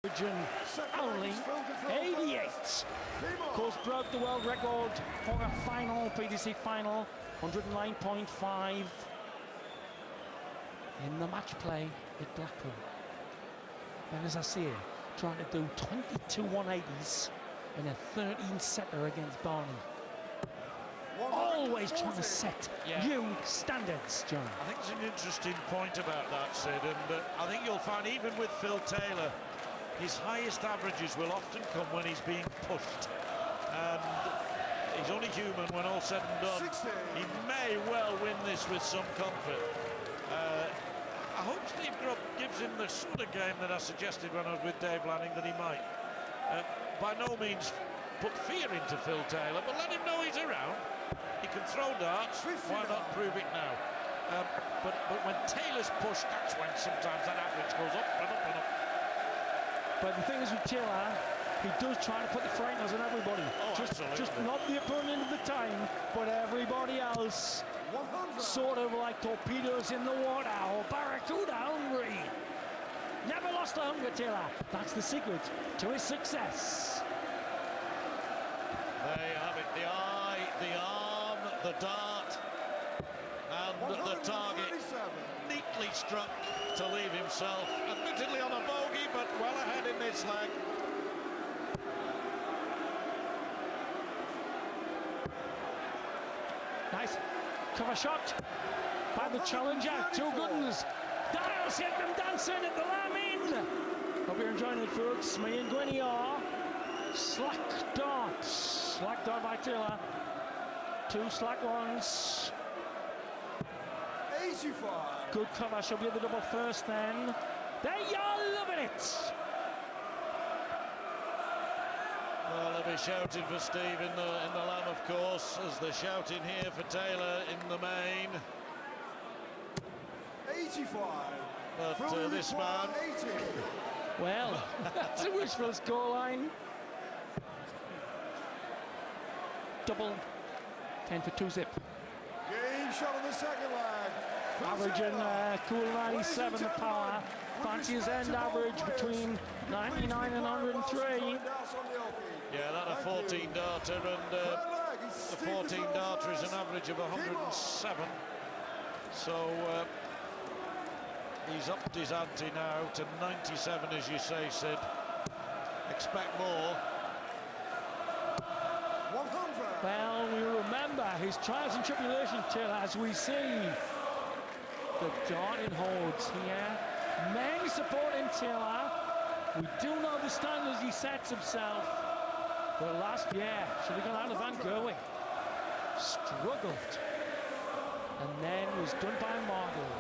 Only 88. Of course, broke the world record for a final, PDC final, 109.5 in the match play at Blackpool. And as I see it, trying to do 22 180s in a 13-setter against Barney. Always trying to set new standards, John. I think it's an interesting point about that, Sid, and I think you'll find even with Phil Taylor, his highest averages will often come when he's being pushed, and he's only human when all's said and done. 60. He may well win this with some comfort. I hope Steve Grubb gives him the sort of game that I suggested when I was with Dave Lanning that he might. By no means put fear into Phil Taylor, but let him know he's around. He can throw darts, why not prove it now? But when Taylor's pushed, that's when sometimes that average goes up and up and up. But the thing is with Taylor, he does try to put the frighteners on everybody. Oh, just absolutely. not the opponent at the time, but everybody else. 100. Sort of like torpedoes in the water or barracuda hungry. Never lost the hunger, Taylor. That's the secret to his success. There you have it, the eye, the arm, the dart, and the target neatly struck to leave himself, admittedly on a bogey, but well ahead in this leg. Nice cover shot by the challenger. Two guns. That'll set them dancing at the Lamin. Hope you're enjoying it, folks. Me and Gwenny are. Slack dart. Slack dart by Taylor. Two slack ones. 85. Good cover. She'll be at the double first then. There you're loving it. Well, they'll be shouting for Steve in the Lamb, of course, as they're shouting here for Taylor in the main. 85. But this man... 80. Well, that's a wishful scoreline. Double 10 for 2 zip. Game shot on the second leg. Averaging cool 97 the power. Fancy his end average between 99 and 103. Yeah, that a 14 darter, and the 14 darter is an average of 107. So he's upped his ante now to 97, as you say, Sid. Expect more. 100. Well, we remember his trials and tribulations, Taylor, as we see the darting holds here. Many supporting Taylor. We do know the standards he sets himself. But last year, should have gone out of Van Gerwen. Struggled. And then was done by Margot.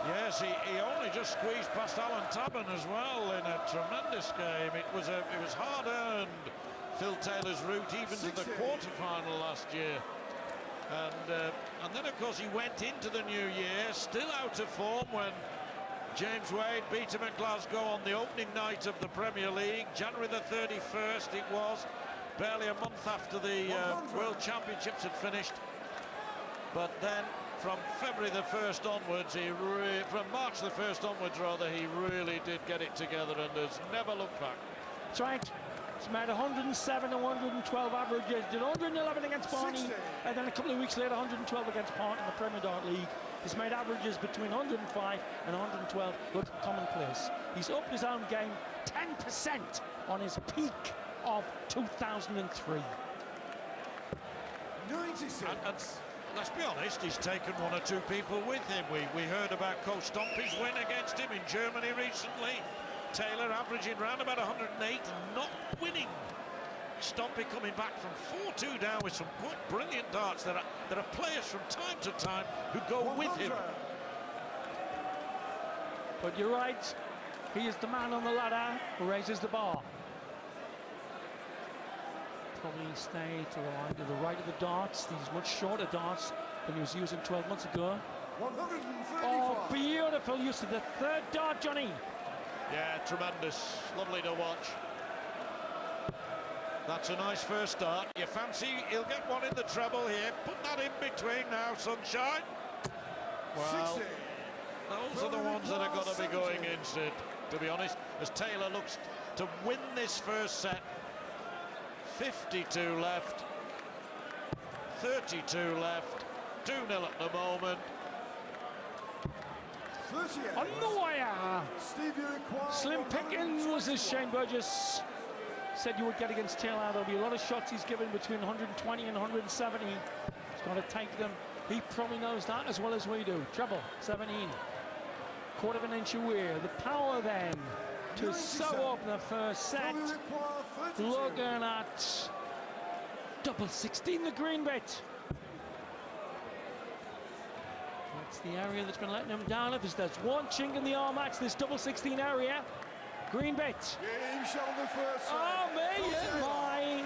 Yes, he only just squeezed past Alan Tabban as well in a tremendous game. It was hard-earned, Phil Taylor's route even to the quarter-final last year. And then, of course, he went into the new year still out of form when James Wade beat him at Glasgow on the opening night of the Premier League. January the 31st it was, barely a month after the World Championships had finished. But then from February the 1st onwards, from March the 1st onwards rather, he really did get it together and has never looked back. That's right. He's made 107 and 112 averages. Did 111 against Barney, and then a couple of weeks later 112 against Part in the Premier Dart League. He's made averages between 105 and 112. Look, commonplace. He's upped his own game 10% on his peak of 2003. 96. And let's be honest, he's taken one or two people with him. We heard about Coach Stompy's win against him in Germany recently. Taylor averaging round about 108 and not winning. Stompy coming back from 4-2 down with some quite brilliant darts. There are players from time to time who go 100. with him. But you're right, he is the man on the ladder who raises the bar. Probably stay to the right of the darts, these much shorter darts than he was using 12 months ago. 135. Oh, beautiful use of the third dart, Johnny. Yeah, tremendous. Lovely to watch. That's a nice first dart. You fancy he'll get one in the treble here. Put that in between now, Sunshine. Well, 60. those are the ones that are going to be going in, Sid. to be honest, as Taylor looks to win this first set. 52 left, 32 left, 2-0 at the moment. 38. On the wire. Slim pickings was as Shane Burgess said you would get against Taylor. There'll be a lot of shots he's given between 120 and 170. He's got to take them. He probably knows that as well as we do. Treble, 17. Quarter of an inch away. The power then to sew up the first set. Looking at double 16, the green bit. That's the area that's been letting him down. If there's one chink in the armor, it's this double 16 area. Green bit. Game shot on the first set. Oh, me and my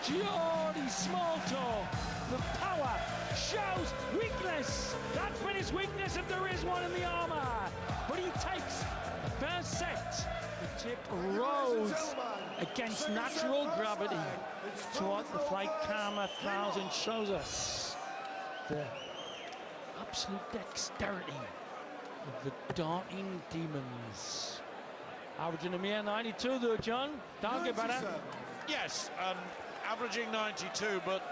Geordie Smalltalk. The power shows weakness. That's been his weakness if there is one in the armor. But he takes the first set. The tip rose against natural gravity. To what the Flight Karma 1000 shows us. The absolute dexterity of the darting demons. Averaging a mere 92 though, John. Don't get better. Yes, and averaging 92, but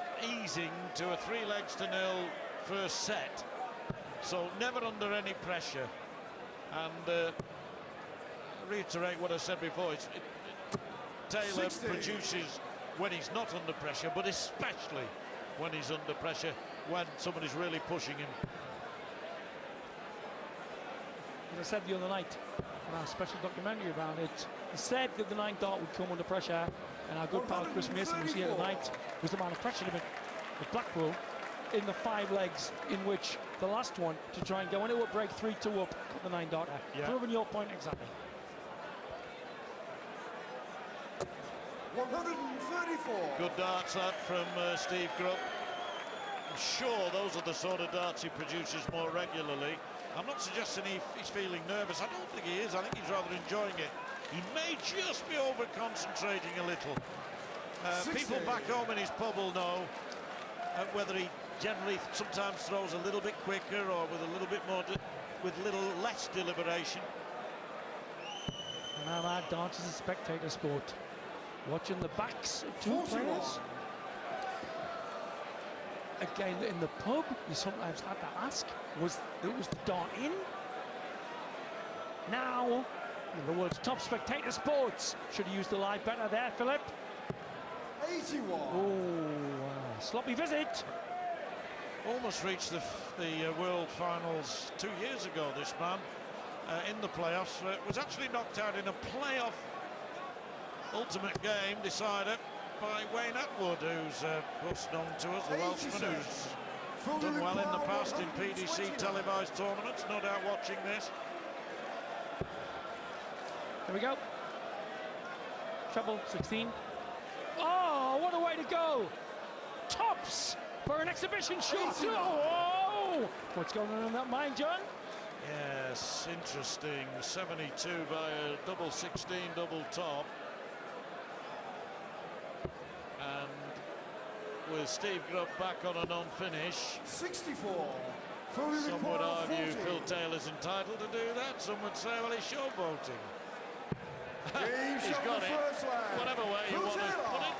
easing to a 3-0 first set. So never under any pressure. And reiterate what I said before, Taylor 60. produces when he's not under pressure, but especially when he's under pressure, when somebody's really pushing him. As I said the other night in our special documentary about it, he said that the 9th dart would come under pressure, and our good pal Chris Mason was here tonight, was the man of pressure limit with Blackpool in the 5 legs, in which the last one to try and go into a break 3-2 up cut the 9th darter. Yeah. Proving your point exactly. 134. Good darts that from Steve Grubb. I'm sure those are the sort of darts he produces more regularly. I'm not suggesting he's feeling nervous. I don't think he is. I think he's rather enjoying it. He may just be over-concentrating a little. People back home in his pub will know whether he generally sometimes throws a little bit quicker or with a little bit more, with a little less deliberation. Now that dance is a spectator sport. Watching the backs of two players. Again, in the pub, you sometimes had to ask, was the dart in? Now, in the world's top spectator sports, should have used the live better there, Philip. 81. Oh, sloppy visit. Almost reached the World Finals 2 years ago, this man, in the playoffs. Was actually knocked out in a playoff ultimate game decider by Wayne Atwood, who's most known to us, the Welshman, who's done well in the past in PDC televised tournaments. No doubt watching this. Here we go. Treble 16. Oh, what a way to go! Tops for an exhibition shoot. Oh, what's going on in that mind, John? Yes, interesting. 72 by a double 16 double top. And with Steve Grubb back on a non-finish, 64. Some would argue Phil Taylor's entitled to do that. Some would say, well, he's showboating. He's got it. Whatever way you want to put it.